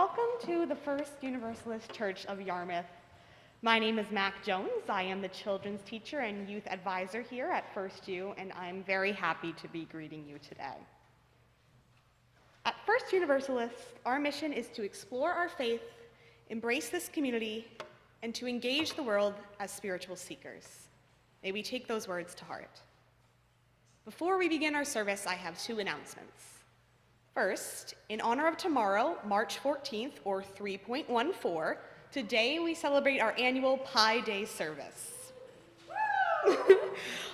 welcome to the First Universalist Church of Yarmouth. My name is Mac Jones. I am the children's teacher and youth advisor here at First U, and I'm very happy to be greeting you today. At First Universalist, our mission is to explore our faith, embrace this community, and to engage the world as spiritual seekers. May we take those words to heart. Before we begin our service, I have two announcements. First, in honor of tomorrow, March 14th, or 3.14, today we celebrate our annual Pie Day service.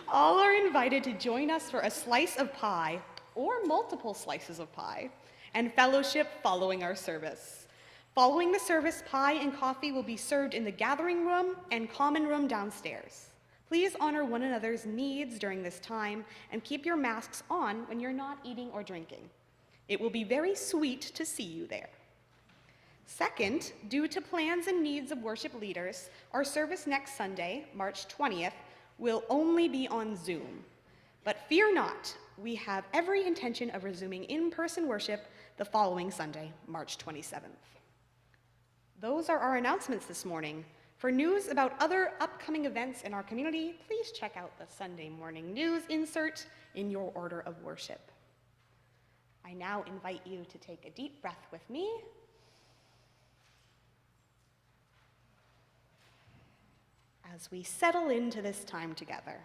All are invited to join us for a slice of pie, or multiple slices of pie, and fellowship following our service. Following the service, pie and coffee will be served in the gathering room and common room downstairs. Please honor one another's needs during this time and keep your masks on when you're not eating or drinking. It will be very sweet to see you there. Second, due to plans and needs of worship leaders, our service next Sunday, March 20th, will only be on Zoom. But fear not, we have every intention of resuming in-person worship the following Sunday, March 27th. Those are our announcements this morning. For news about other upcoming events in our community, please check out the Sunday morning news insert in your order of worship. I now invite you to take a deep breath with me. As we settle into this time together,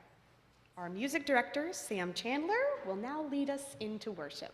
our music director, Sam Chandler, will now lead us into worship.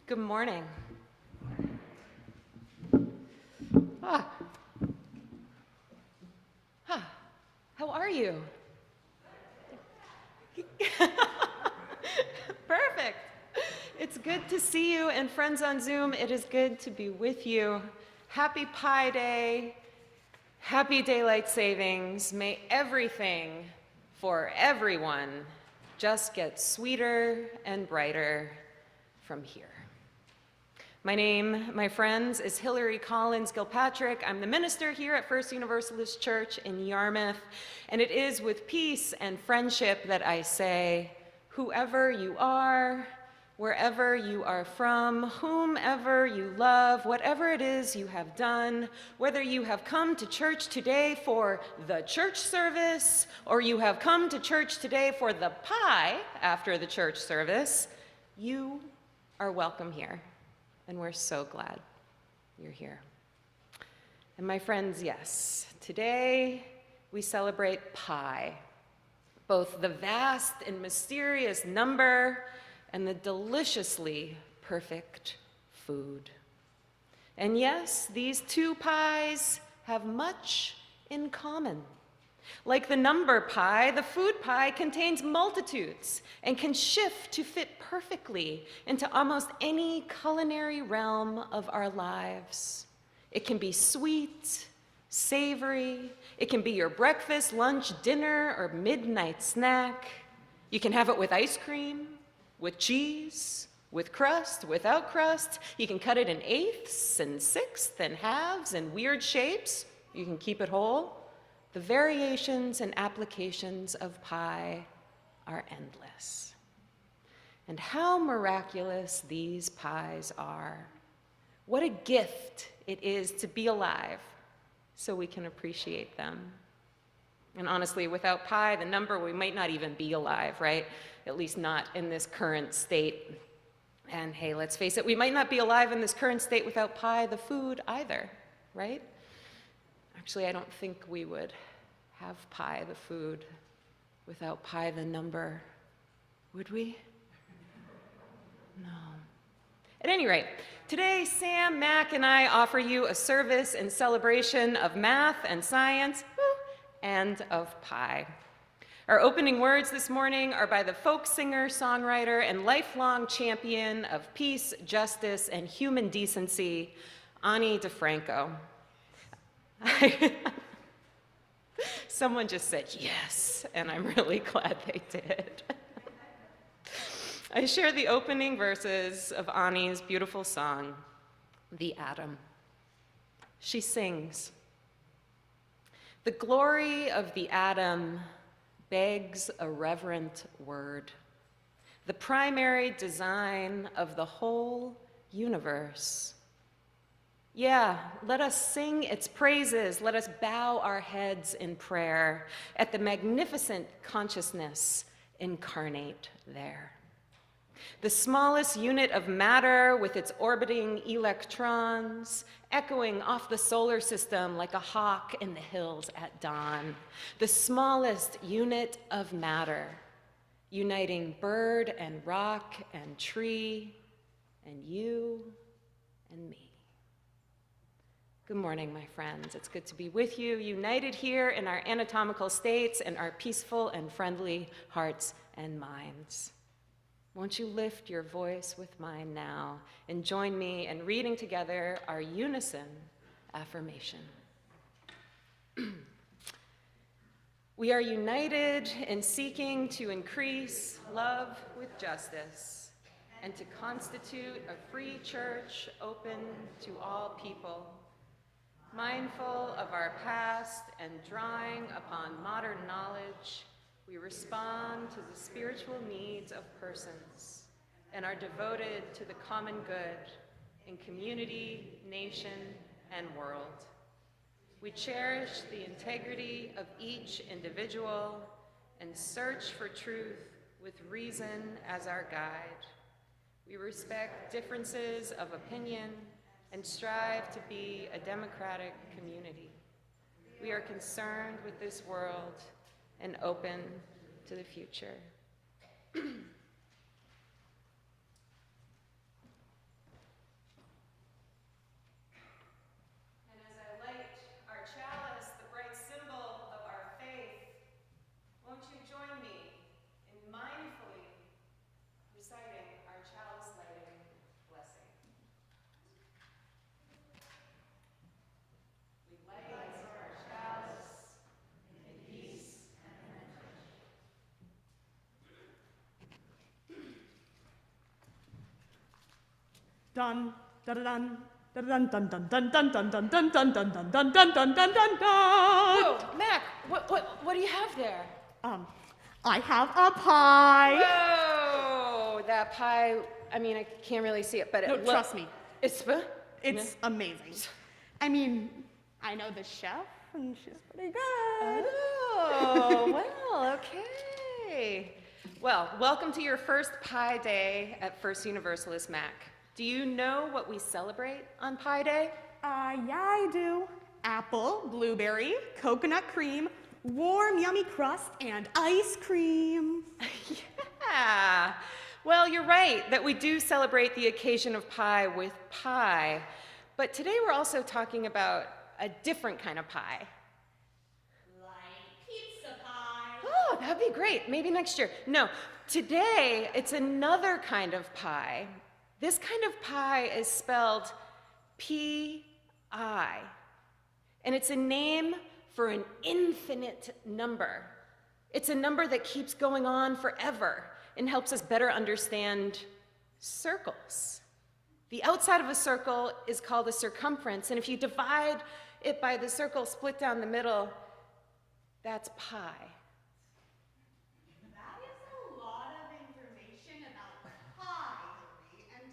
Good morning. How are you? Perfect. It's good to see you, and friends on Zoom, it is good to be with you. Happy Pi Day. Happy Daylight Savings. May everything for everyone just get sweeter and brighter from here. My name, my friends, is Hillary Collins-Gilpatrick. I'm the minister here at First Universalist Church in Yarmouth, and it is with peace and friendship that I say, whoever you are, wherever you are from, whomever you love, whatever it is you have done, whether you have come to church today for the church service, or you have come to church today for the pie after the church service, you are welcome here. And we're so glad you're here. And my friends, yes, today we celebrate Pi, both the vast and mysterious number and the deliciously perfect food. And yes, these two pies have much in common. Like the number pi, the food pie contains multitudes and can shift to fit perfectly into almost any culinary realm of our lives. It can be sweet, savory. It can be your breakfast, lunch, dinner, or midnight snack. You can have it with ice cream, with cheese, with crust, without crust. You can cut it in eighths and sixths and halves and weird shapes. You can keep it whole. The variations and applications of pie are endless. And how miraculous these pies are. What a gift it is to be alive so we can appreciate them. And honestly, without pie, the number, we might not even be alive, right? At least not in this current state. And hey, let's face it, we might not be alive in this current state without pie, the food, either, right? Actually, I don't think we would have pie, the food, without pie, the number. Would we? No. At any rate, today Sam, Mac, and I offer you a service in celebration of math and science, and of pie. Our opening words this morning are by the folk singer, songwriter, and lifelong champion of peace, justice, and human decency, Ani DeFranco. Someone just said yes, and I'm really glad they did. I share the opening verses of Ani's beautiful song, The Atom. She sings, "The glory of the atom begs a reverent word, the primary design of the whole universe. Yeah, let us sing its praises, let us bow our heads in prayer at the magnificent consciousness incarnate there. The smallest unit of matter with its orbiting electrons, echoing off the solar system like a hawk in the hills at dawn. The smallest unit of matter, uniting bird and rock and tree, and you and me." Good morning, my friends. It's good to be with you, united here in our anatomical states and our peaceful and friendly hearts and minds. Won't you lift your voice with mine now and join me in reading together our Unison Affirmation. We are united in seeking to increase love with justice and to constitute a free church open to all people, mindful of our past and drawing upon modern knowledge. We respond to the spiritual needs of persons and are devoted to the common good in community, nation, and world. We cherish the integrity of each individual and search for truth with reason as our guide. We respect differences of opinion and strive to be a democratic community. We are concerned with this world and open to the future. Dun dun dun dun dun dun dun dun dun dun dun dun dun dun dun dun dun dun dun. Whoa, Mac, what do you have there? I have a pie. Whoa, that pie, I mean, I can't really see it, but No, trust me. It's amazing. I mean, I know the chef, and she's pretty good. Oh, well, okay. Well, welcome to your first Pie Day at First Universalist Mac. Do you know what we celebrate on Pie Day? Yeah, I do. Apple, blueberry, coconut cream, warm, yummy crust, and ice cream. Yeah. Well, you're right that we do celebrate the occasion of pie with pie. But today we're also talking about a different kind of pie. Like pizza pie. Oh, that'd be great. Maybe next year. No, today it's another kind of pie. This kind of pie is spelled P-I-E. I. And it's a name for an infinite number. It's a number that keeps going on forever and helps us better understand circles. The outside of a circle is called a circumference, and if you divide it by the circle split down the middle, that's pi. That is a lot of information about pi, Hillary, and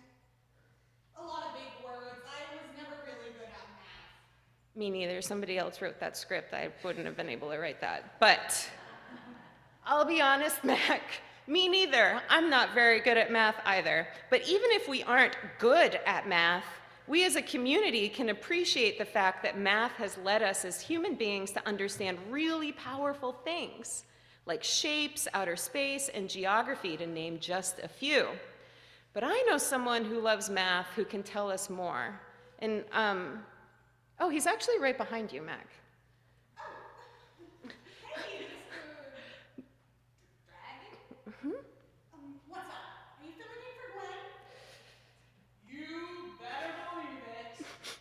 a lot of big words. I was never really good at math. Me neither. Somebody else wrote that script. I wouldn't have been able to write that. But I'll be honest, Mac, me neither. I'm not very good at math either. But even if we aren't good at math, we as a community can appreciate the fact that math has led us as human beings to understand really powerful things, like shapes, outer space, and geography, to name just a few. But I know someone who loves math who can tell us more. And, oh, he's actually right behind you, Mac. Hey, Mr. Dragon. What's up? Are you filling in for Gwen? You better believe it.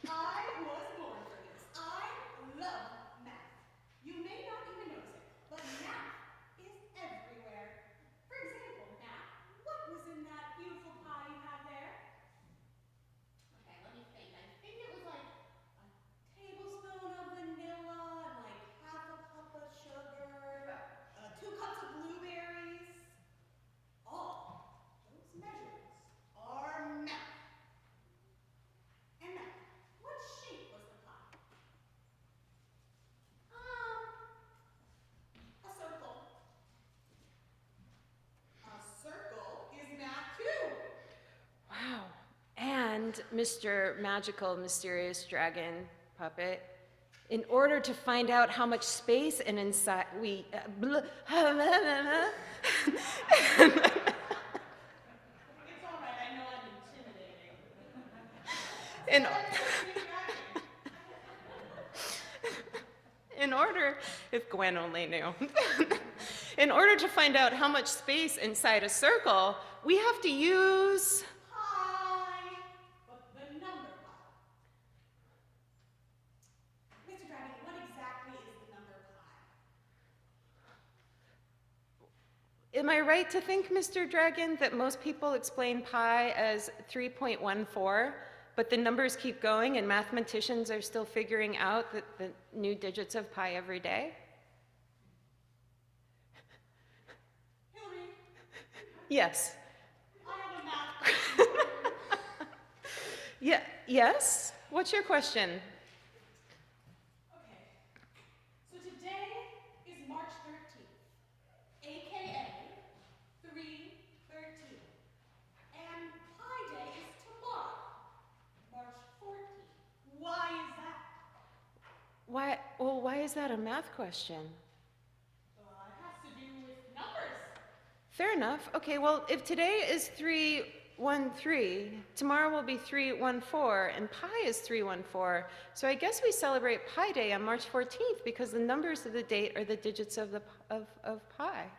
I was born for this. I love math. You may not even notice it, but math is everywhere. For example, Matt, what was in that beautiful pie you have there? Okay, let me think. I think it was like a tablespoon of vanilla and like half a cup of sugar, 2 cups of blueberries. All those measurements are math. And Matt, what shape was the pie? A circle. A circle is math too. Wow. And Mr. Magical, Mysterious Dragon Puppet, in order to find out how much space and inside we... It's all right. I know I'm intimidating. in, in order, if Gwen only knew, in order to find out how much space inside a circle, we have to use... Pi, but the number pi. Mr. Dragon, what exactly is the number pi? Am I right to think, Mr. Dragon, that most people explain pi as 3.14, but the numbers keep going and mathematicians are still figuring out the new digits of pi every day? Hillary, Yes. I have a math question. Yeah, yes? What's your question? Okay, so today is March 13th, aka 3/13, and Pi Day is tomorrow, March 14th. Why is that? Why is that a math question? It has to do with numbers. Fair enough. Okay, well, if today is 313, tomorrow will be 314, and pi is 314. So I guess we celebrate Pi Day on March 14th because the numbers of the date are the digits of pi.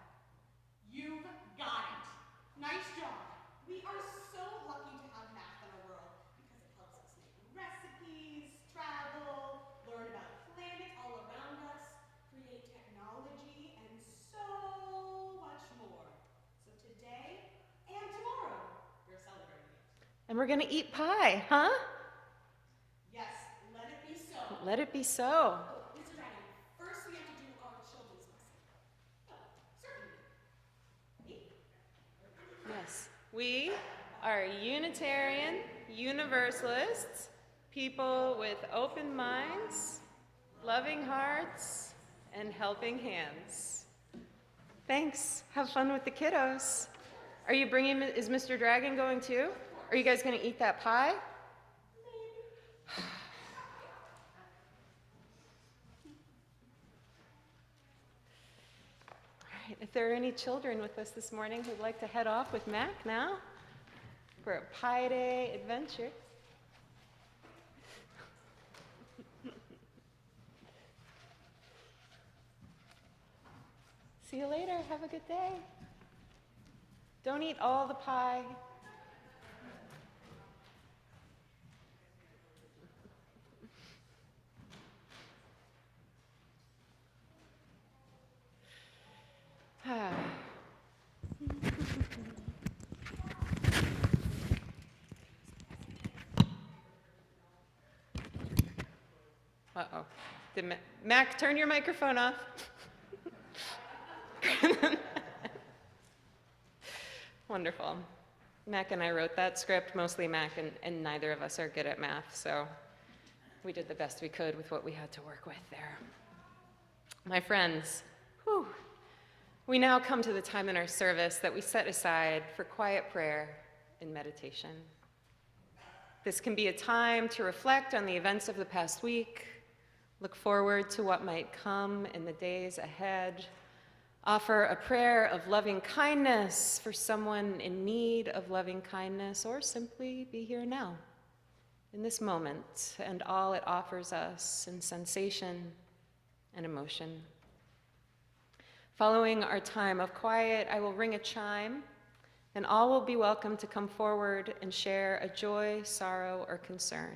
You've got it. Nice job. We are so lucky to have math in our world because it helps us make recipes, travel, learn about planets all around us, create technology, and so much more. So today and tomorrow, we're celebrating it. And we're going to eat pie, huh? Yes, let it be so. Let it be so. Mr. Dragon, first we have to do our children's lesson. Oh, certainly. Me? Yes. We are Unitarian Universalists, people with open minds, loving hearts, and helping hands. Thanks. Have fun with the kiddos. Are you bringing, is Mr. Dragon going too? Are you guys going to eat that pie? All right, if there are any children with us this morning who'd like to head off with Mac now for a Pi Day adventure. See you later. Have a good day. Don't eat all the pie. Uh-oh. Mac, turn your microphone off. Wonderful. Mac and I wrote that script, mostly Mac, and neither of us are good at math, so we did the best we could with what we had to work with there. My friends, whew, we now come to the time in our service that we set aside for quiet prayer and meditation. This can be a time to reflect on the events of the past week, look forward to what might come in the days ahead, offer a prayer of loving kindness for someone in need of loving kindness, or simply be here now, in this moment, and all it offers us in sensation and emotion. Following our time of quiet, I will ring a chime, and all will be welcome to come forward and share a joy, sorrow, or concern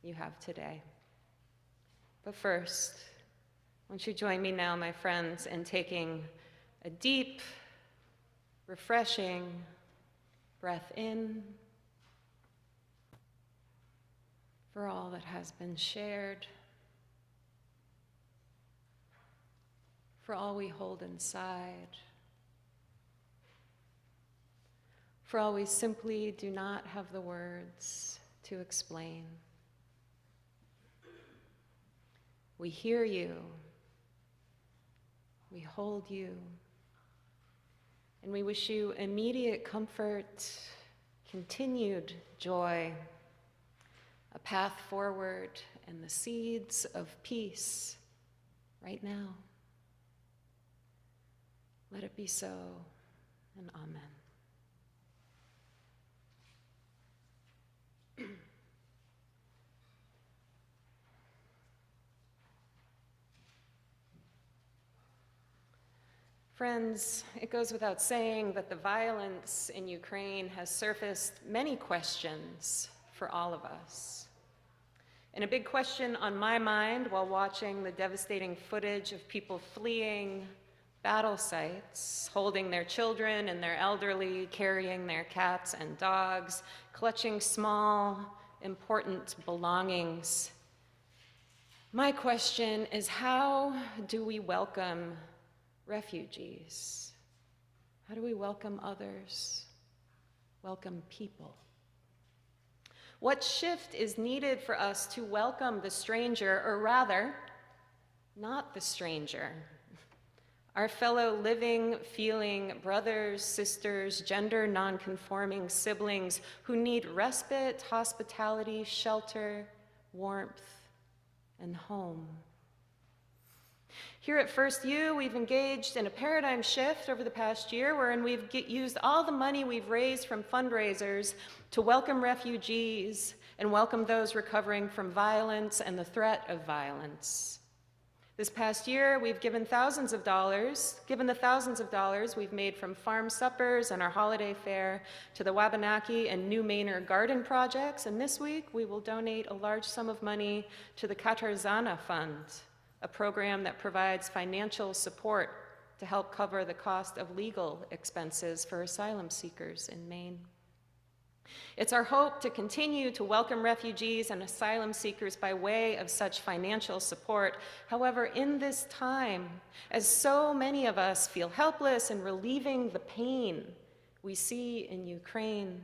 you have today. But first, won't you join me now, my friends, in taking a deep, refreshing breath in for all that has been shared, for all we hold inside, for all we simply do not have the words to explain. We hear you, we hold you, and we wish you immediate comfort, continued joy, a path forward, and the seeds of peace right now. Let it be so, and amen. Friends, it goes without saying that the violence in Ukraine has surfaced many questions for all of us. And a big question on my mind while watching the devastating footage of people fleeing battle sites, holding their children and their elderly, carrying their cats and dogs, clutching small, important belongings. My question is, how do we welcome refugees? How do we welcome others? Welcome people? What shift is needed for us to welcome the stranger, or rather, not the stranger? Our fellow living, feeling brothers, sisters, gender non-conforming siblings who need respite, hospitality, shelter, warmth, and home. Here at First U, we've engaged in a paradigm shift over the past year wherein we've used all the money we've raised from fundraisers to welcome refugees and welcome those recovering from violence and the threat of violence. This past year, we've given the thousands of dollars we've made from farm suppers and our holiday fair to the Wabanaki and New Manor garden projects, and this week we will donate a large sum of money to the Katarzana Fund, a program that provides financial support to help cover the cost of legal expenses for asylum seekers in Maine. It's our hope to continue to welcome refugees and asylum seekers by way of such financial support. However, in this time, as so many of us feel helpless in relieving the pain we see in Ukraine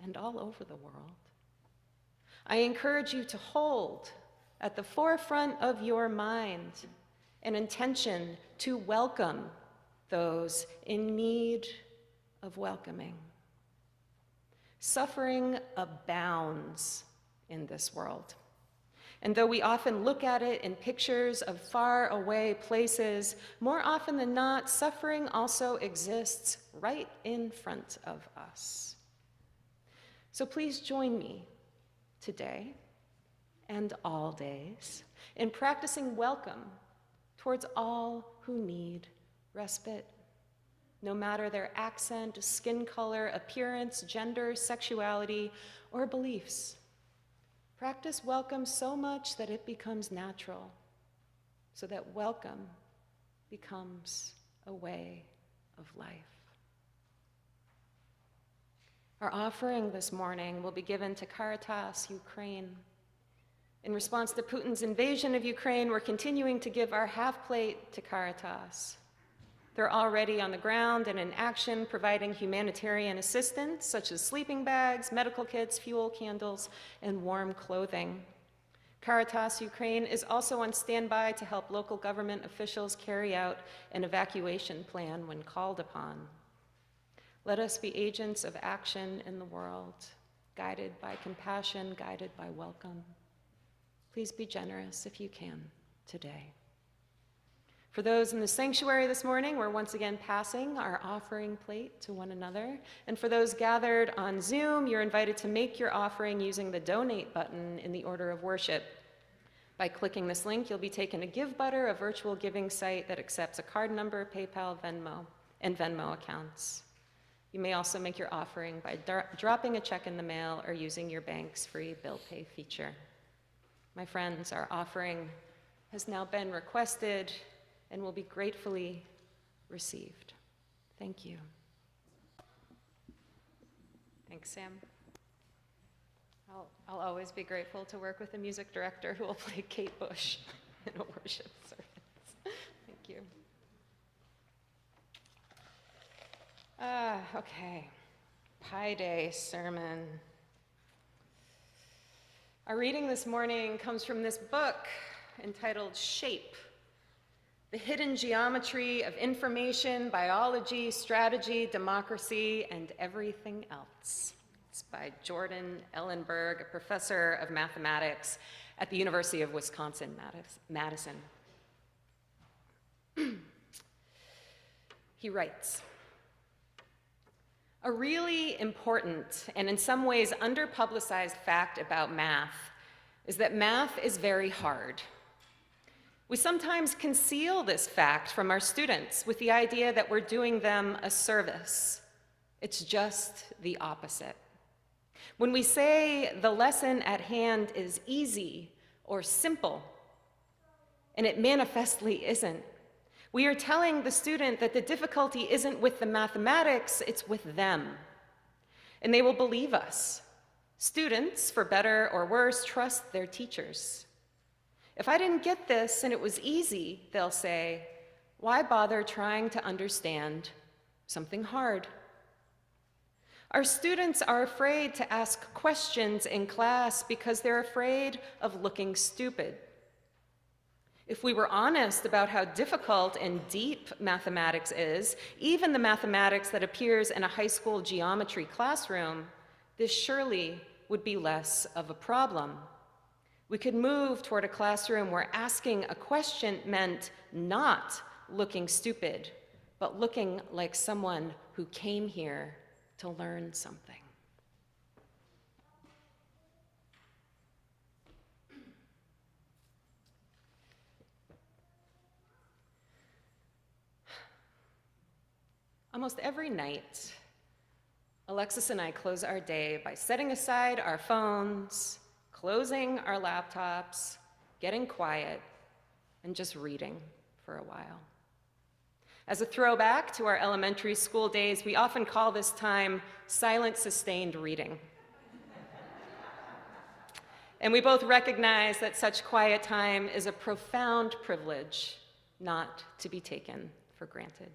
and all over the world, I encourage you to hold at the forefront of your mind an intention to welcome those in need of welcoming. Suffering abounds in this world. And though we often look at it in pictures of far away places, more often than not, suffering also exists right in front of us. So please join me today and all days in practicing welcome towards all who need respite, no matter their accent, skin color, appearance, gender, sexuality, or beliefs. Practice welcome so much that it becomes natural, so that welcome becomes a way of life. Our offering this morning will be given to Caritas Ukraine. In response to Putin's invasion of Ukraine, we're continuing to give our half plate to Caritas. They're already on the ground and in action, providing humanitarian assistance, such as sleeping bags, medical kits, fuel, candles, and warm clothing. Caritas Ukraine is also on standby to help local government officials carry out an evacuation plan when called upon. Let us be agents of action in the world, guided by compassion, guided by welcome. Please be generous if you can today. For those in the sanctuary this morning, we're once again passing our offering plate to one another. And for those gathered on Zoom, you're invited to make your offering using the donate button in the order of worship. By clicking this link, you'll be taken to GiveButter, a virtual giving site that accepts a card number, PayPal, Venmo, and Venmo accounts. You may also make your offering by dropping a check in the mail or using your bank's free bill pay feature. My friends, our offering has now been requested and will be gratefully received. Thank you. Thanks, Sam. I'll always be grateful to work with a music director who will play Kate Bush in a worship service. Thank you. Okay, Pi Day sermon. Our reading this morning comes from this book entitled Shape: The Hidden Geometry of Information, Biology, Strategy, Democracy, and Everything Else. It's by Jordan Ellenberg, a professor of mathematics at the University of Wisconsin-Madison. He writes, "A really important and in some ways underpublicized fact about math is that math is very hard. We sometimes conceal this fact from our students with the idea that we're doing them a service. It's just the opposite. When we say the lesson at hand is easy or simple, and it manifestly isn't, we are telling the student that the difficulty isn't with the mathematics, it's with them. And they will believe us. Students, for better or worse, trust their teachers. If I didn't get this and it was easy, they'll say, why bother trying to understand something hard? Our students are afraid to ask questions in class because they're afraid of looking stupid. If we were honest about how difficult and deep mathematics is, even the mathematics that appears in a high school geometry classroom, this surely would be less of a problem. We could move toward a classroom where asking a question meant not looking stupid, but looking like someone who came here to learn something." Almost every night, Alexis and I close our day by setting aside our phones, closing our laptops, getting quiet, and just reading for a while. As a throwback to our elementary school days, we often call this time silent sustained reading. And we both recognize that such quiet time is a profound privilege, not to be taken for granted.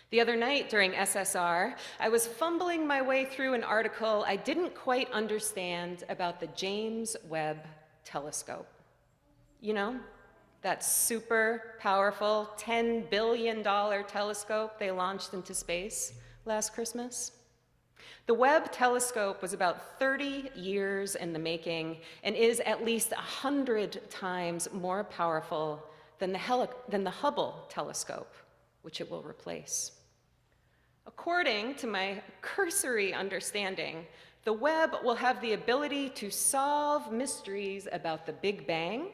The other night during SSR, I was fumbling my way through an article I didn't quite understand about the James Webb telescope. You know, that super powerful $10 billion telescope they launched into space last Christmas. The Webb telescope was about 30 years in the making and is at least 100 times more powerful than the Hubble telescope, which it will replace. According to my cursory understanding, the Webb will have the ability to solve mysteries about the Big Bang,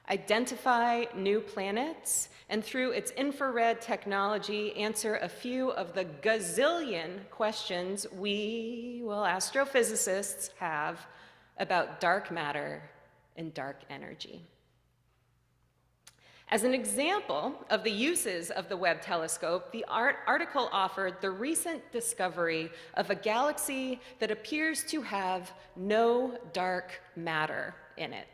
identify new planets, and through its infrared technology, answer a few of the gazillion questions we, astrophysicists, have about dark matter and dark energy. As an example of the uses of the Webb telescope, the article offered the recent discovery of a galaxy that appears to have no dark matter in it.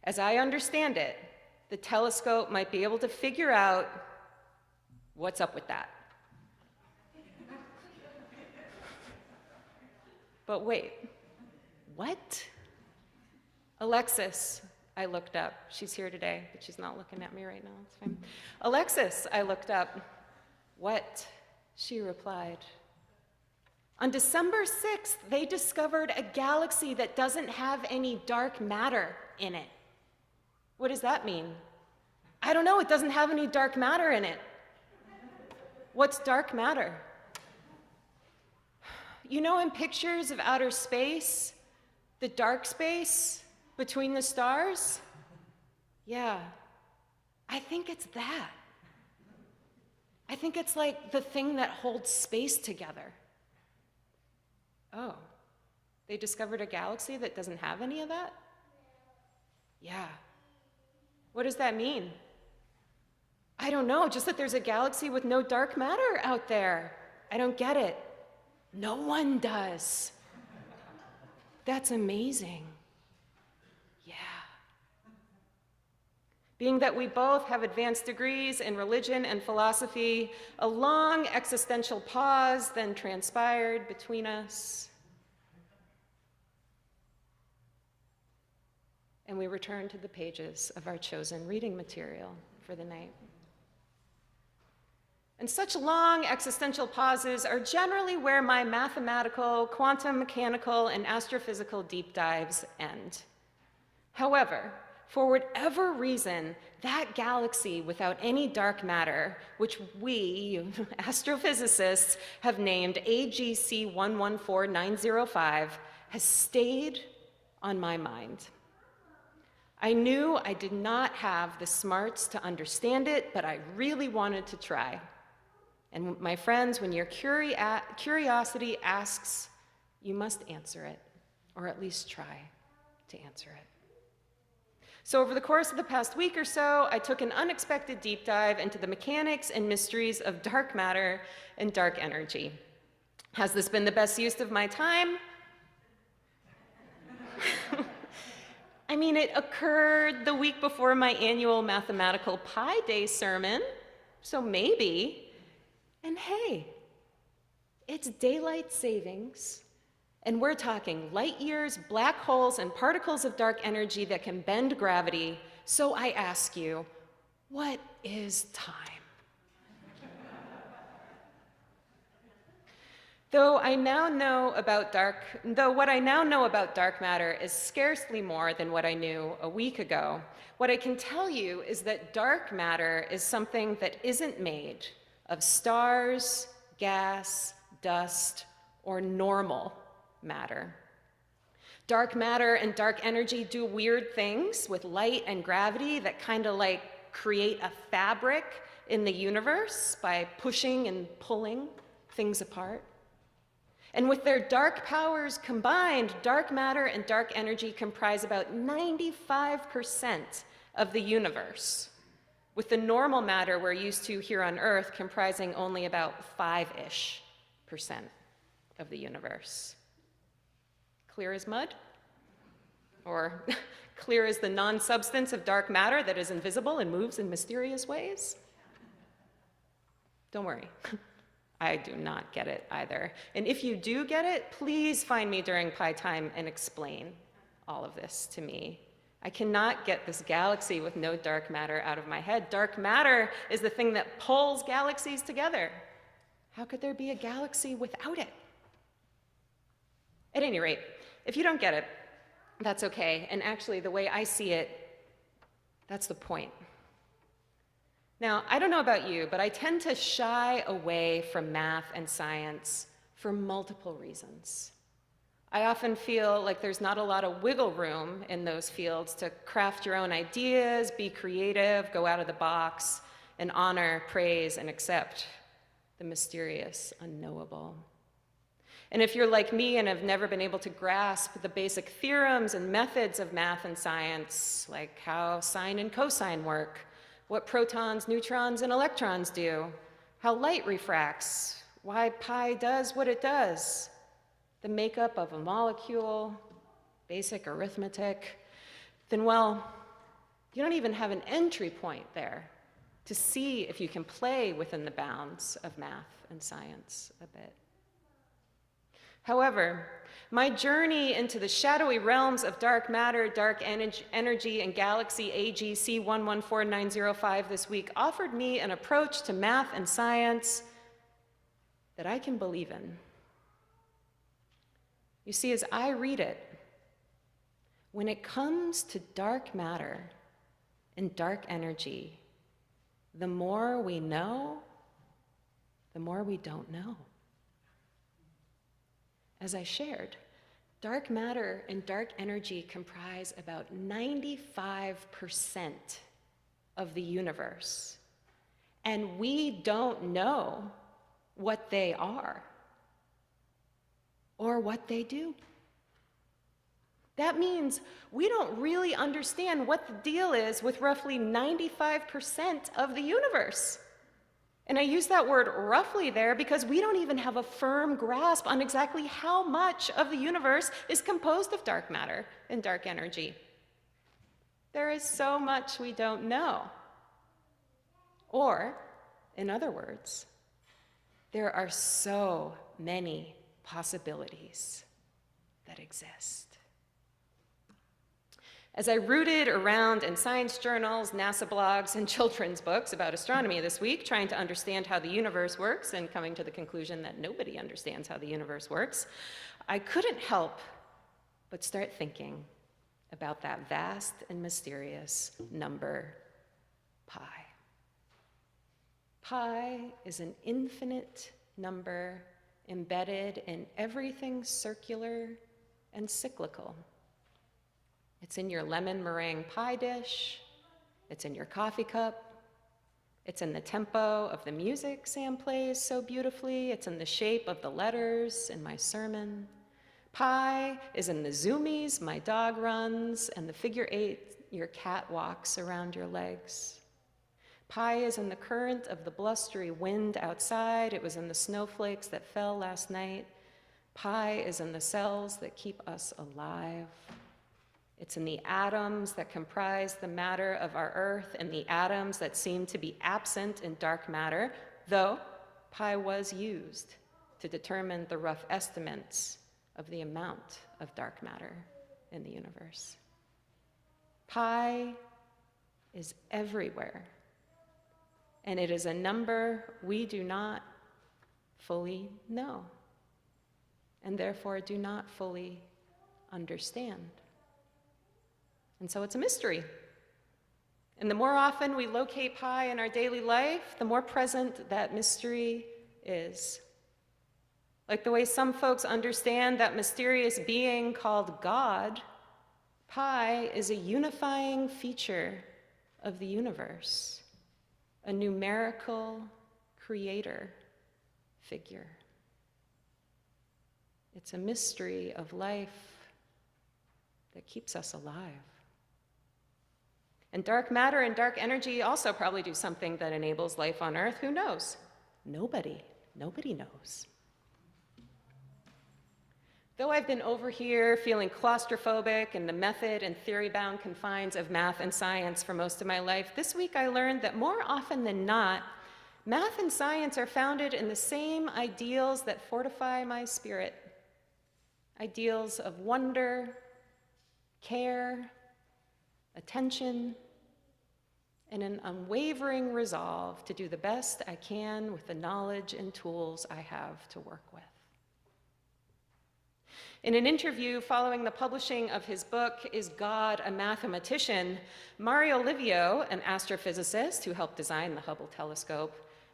As I understand it, the telescope might be able to figure out what's up with that. But wait, what? Alexis, I looked up. She's here today, but she's not looking at me right now. It's fine. Alexis, I looked up. What? She replied. On December 6th, they discovered a galaxy that doesn't have any dark matter in it. What does that mean? I don't know. It doesn't have any dark matter in it. What's dark matter? You know, in pictures of outer space, the dark space between the stars? Yeah, I think it's that. I think it's like the thing that holds space together. Oh, they discovered a galaxy that doesn't have any of that? Yeah. What does that mean? I don't know, just that there's a galaxy with no dark matter out there. I don't get it. No one does. That's amazing. Yeah. Being that we both have advanced degrees in religion and philosophy, a long existential pause then transpired between us. And we returned to the pages of our chosen reading material for the night. And such long existential pauses are generally where my mathematical, quantum mechanical, and astrophysical deep dives end. However, for whatever reason, that galaxy without any dark matter, which we, astrophysicists, have named AGC 114905, has stayed on my mind. I knew I did not have the smarts to understand it, but I really wanted to try. And my friends, when your curiosity asks, you must answer it, or at least try to answer it. So over the course of the past week or so, I took an unexpected deep dive into the mechanics and mysteries of dark matter and dark energy. Has this been the best use of my time? I mean, it occurred the week before my annual Mathematical Pi Day sermon, so maybe. And hey, it's daylight savings, and we're talking light years, black holes, and particles of dark energy that can bend gravity. So I ask you, what is time? Though what I now know about dark matter is scarcely more than what I knew a week ago, what I can tell you is that dark matter is something that isn't made of stars, gas, dust, or normal matter. Dark matter and dark energy do weird things with light and gravity that kind of like create a fabric in the universe by pushing and pulling things apart. And with their dark powers combined, dark matter and dark energy comprise about 95% of the universe, with the normal matter we're used to here on Earth comprising only about 5-ish% of the universe. Clear as mud? Or clear as the non-substance of dark matter that is invisible and moves in mysterious ways? Don't worry. I do not get it either. And if you do get it, please find me during Pi time and explain all of this to me. I cannot get this galaxy with no dark matter out of my head. Dark matter is the thing that pulls galaxies together. How could there be a galaxy without it? At any rate, if you don't get it, that's okay. And actually, the way I see it, that's the point. Now, I don't know about you, but I tend to shy away from math and science for multiple reasons. I often feel like there's not a lot of wiggle room in those fields to craft your own ideas, be creative, go out of the box, and honor, praise, and accept the mysterious, unknowable. And if you're like me and have never been able to grasp the basic theorems and methods of math and science, like how sine and cosine work, what protons, neutrons, and electrons do, how light refracts, why pi does what it does, the makeup of a molecule, basic arithmetic, then, well, you don't even have an entry point there to see if you can play within the bounds of math and science a bit. However, my journey into the shadowy realms of dark matter, dark energy, and galaxy AGC 114905 this week offered me an approach to math and science that I can believe in. You see, as I read it, when it comes to dark matter and dark energy, the more we know, the more we don't know. As I shared, dark matter and dark energy comprise about 95% of the universe, and we don't know what they are or what they do. That means we don't really understand what the deal is with roughly 95% of the universe. And I use that word roughly there because we don't even have a firm grasp on exactly how much of the universe is composed of dark matter and dark energy. There is so much we don't know. Or, in other words, there are so many possibilities that exist. As I rooted around in science journals, NASA blogs, and children's books about astronomy this week, trying to understand how the universe works and coming to the conclusion that nobody understands how the universe works, I couldn't help but start thinking about that vast and mysterious number, pi. Pi is an infinite number embedded in everything circular and cyclical. It's in your lemon meringue pie dish. It's in your coffee cup. It's in the tempo of the music Sam plays so beautifully. It's in the shape of the letters in my sermon. Pi is in the zoomies my dog runs and the figure 8 your cat walks around your legs. Pi is in the current of the blustery wind outside. It was in the snowflakes that fell last night. Pi is in the cells that keep us alive. It's in the atoms that comprise the matter of our earth and the atoms that seem to be absent in dark matter, though pi was used to determine the rough estimates of the amount of dark matter in the universe. Pi is everywhere, and it is a number we do not fully know, and therefore do not fully understand. And so it's a mystery. And the more often we locate pi in our daily life, the more present that mystery is. Like the way some folks understand that mysterious being called God, pi is a unifying feature of the universe, a numerical creator figure. It's a mystery of life that keeps us alive. And dark matter and dark energy also probably do something that enables life on Earth. Who knows? Nobody knows. Though I've been over here feeling claustrophobic in the method and theory-bound confines of math and science for most of my life, this week I learned that more often than not, math and science are founded in the same ideals that fortify my spirit. Ideals of wonder, care, attention, and an unwavering resolve to do the best I can with the knowledge and tools I have to work with. In an interview following the publishing of his book, Is God a Mathematician?, Mario Livio, an astrophysicist who helped design the Hubble telescope,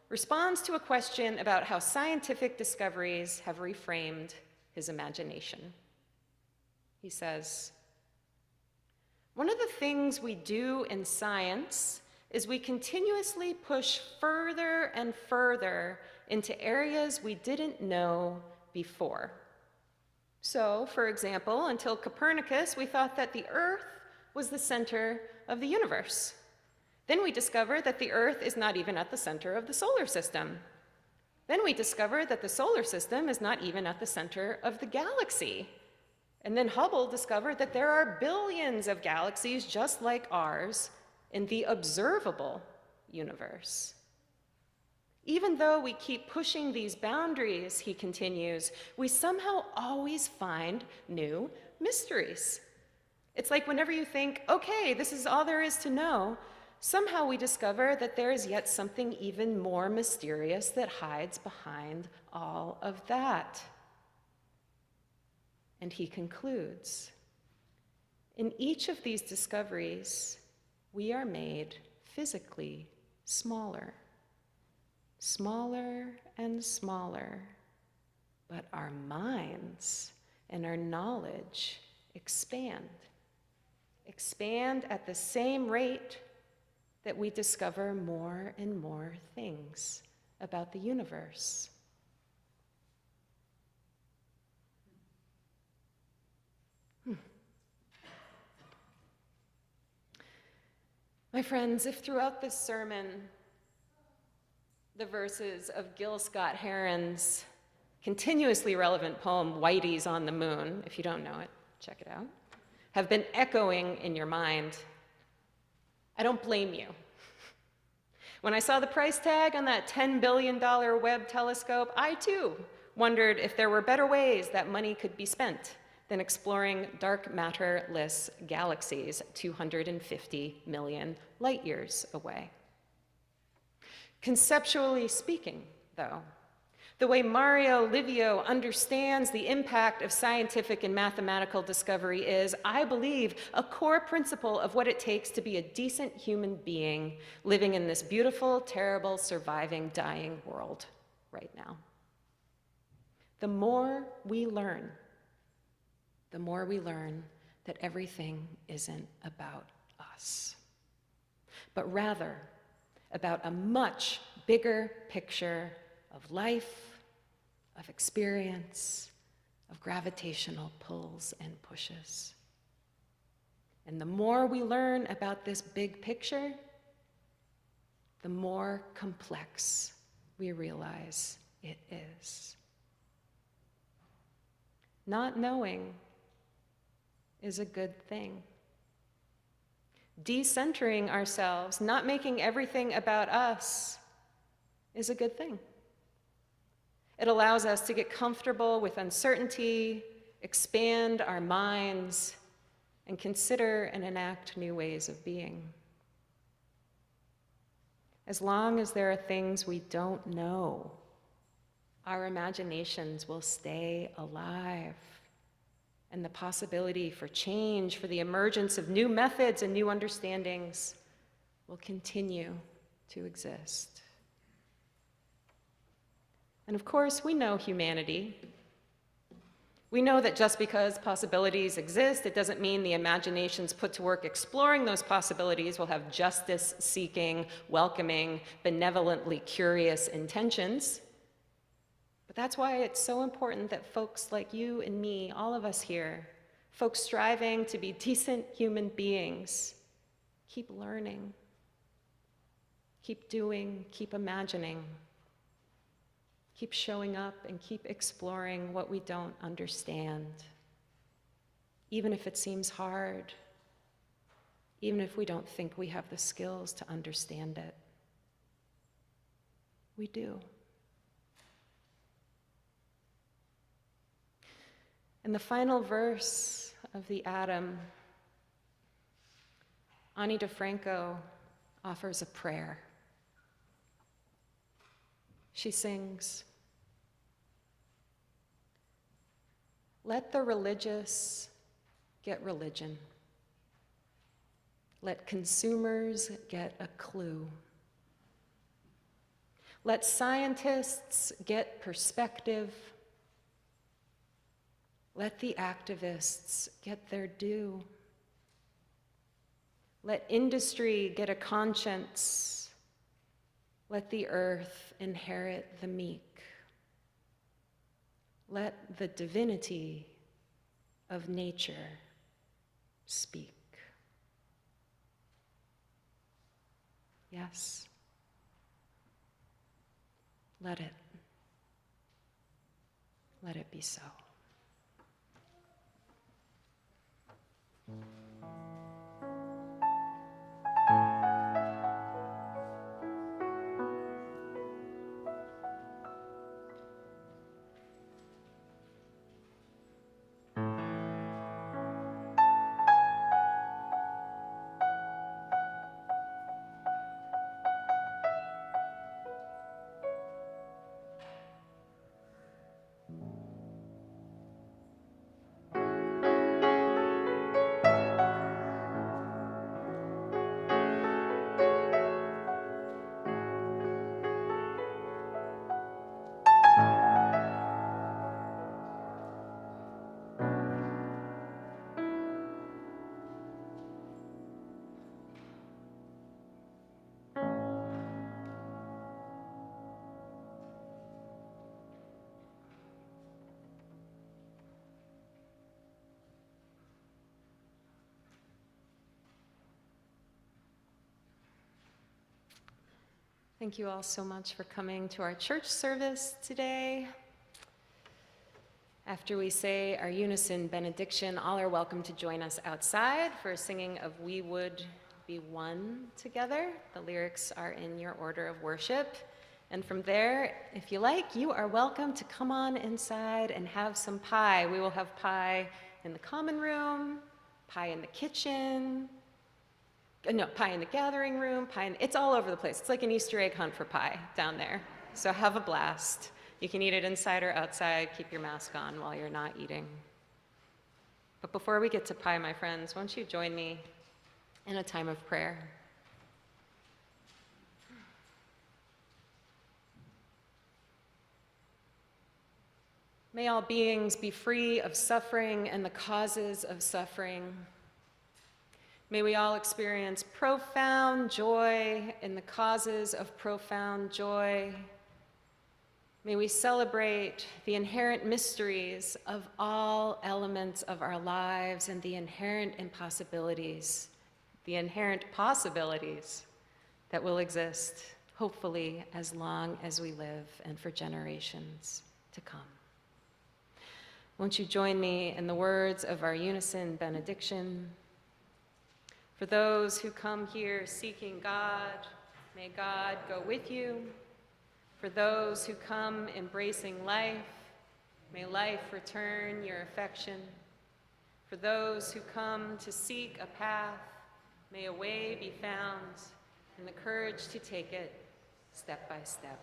responds to a question about how scientific discoveries have reframed his imagination. He says, "One of the things we do in science is we continuously push further and further into areas we didn't know before. So, for example, until Copernicus, we thought that the Earth was the center of the universe. Then we discovered that the Earth is not even at the center of the solar system. Then we discovered that the solar system is not even at the center of the galaxy. And then Hubble discovered that there are billions of galaxies just like ours in the observable universe. Even though we keep pushing these boundaries, he continues, we somehow always find new mysteries. It's like whenever you think, okay, this is all there is to know, somehow we discover that there is yet something even more mysterious that hides behind all of that. And he concludes, in each of these discoveries, we are made physically smaller. Smaller and smaller, but our minds and our knowledge expand at the same rate that we discover more and more things about the universe. My friends, if throughout this sermon, the verses of Gil Scott-Heron's continuously relevant poem, Whitey's on the Moon, if you don't know it, check it out, have been echoing in your mind, I don't blame you. When I saw the price tag on that $10 billion Webb telescope, I too wondered if there were better ways that money could be spent than exploring dark matter-less galaxies 250 million light years away. Conceptually speaking, though, the way Mario Livio understands the impact of scientific and mathematical discovery is, I believe, a core principle of what it takes to be a decent human being living in this beautiful, terrible, surviving, dying world right now. The more we learn that everything isn't about us, but rather about a much bigger picture of life, of experience, of gravitational pulls and pushes. And the more we learn about this big picture, the more complex we realize it is. Not knowing is a good thing. Decentering ourselves, not making everything about us, is a good thing. It allows us to get comfortable with uncertainty, expand our minds, and consider and enact new ways of being. As long as there are things we don't know, our imaginations will stay alive. And the possibility for change, for the emergence of new methods and new understandings will continue to exist. And of course, we know humanity. We know that just because possibilities exist, it doesn't mean the imaginations put to work exploring those possibilities will have justice-seeking, welcoming, benevolently curious intentions. But that's why it's so important that folks like you and me, all of us here, folks striving to be decent human beings, keep learning, keep doing, keep imagining, keep showing up and keep exploring what we don't understand, even if it seems hard, even if we don't think we have the skills to understand it. We do. In the final verse of the Atom, Ani DeFranco offers a prayer. She sings, "Let the religious get religion. Let consumers get a clue. Let scientists get perspective. Let the activists get their due. Let industry get a conscience. Let the earth inherit the meek. Let the divinity of nature speak. Yes. Let it. Let it be so. Thank you all so much for coming to our church service today. After we say our unison benediction, all are welcome to join us outside for a singing of We Would Be One together. The lyrics are in your order of worship. And from there, if you like, you are welcome to come on inside and have some pie. We will have pie in the common room, pie in the kitchen, pie in the gathering room, it's all over the place. It's like an Easter egg hunt for pie down there. So have a blast. You can eat it inside or outside. Keep your mask on while you're not eating. But before we get to pie, my friends, won't you join me in a time of prayer? May all beings be free of suffering and the causes of suffering. May we all experience profound joy in the causes of profound joy. May we celebrate the inherent mysteries of all elements of our lives and the inherent impossibilities, the inherent possibilities that will exist, hopefully, as long as we live and for generations to come. Won't you join me in the words of our unison benediction? For those who come here seeking God, may God go with you. For those who come embracing life, may life return your affection. For those who come to seek a path, may a way be found and the courage to take it step by step.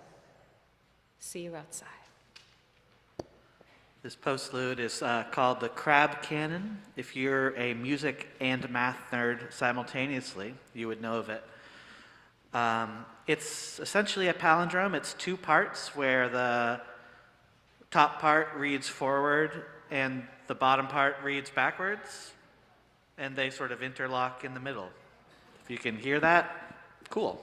See you outside. This postlude is called the Crab Canon. If you're a music and math nerd simultaneously, you would know of it. It's essentially a palindrome. It's two parts where the top part reads forward and the bottom part reads backwards, and they sort of interlock in the middle. If you can hear that, cool.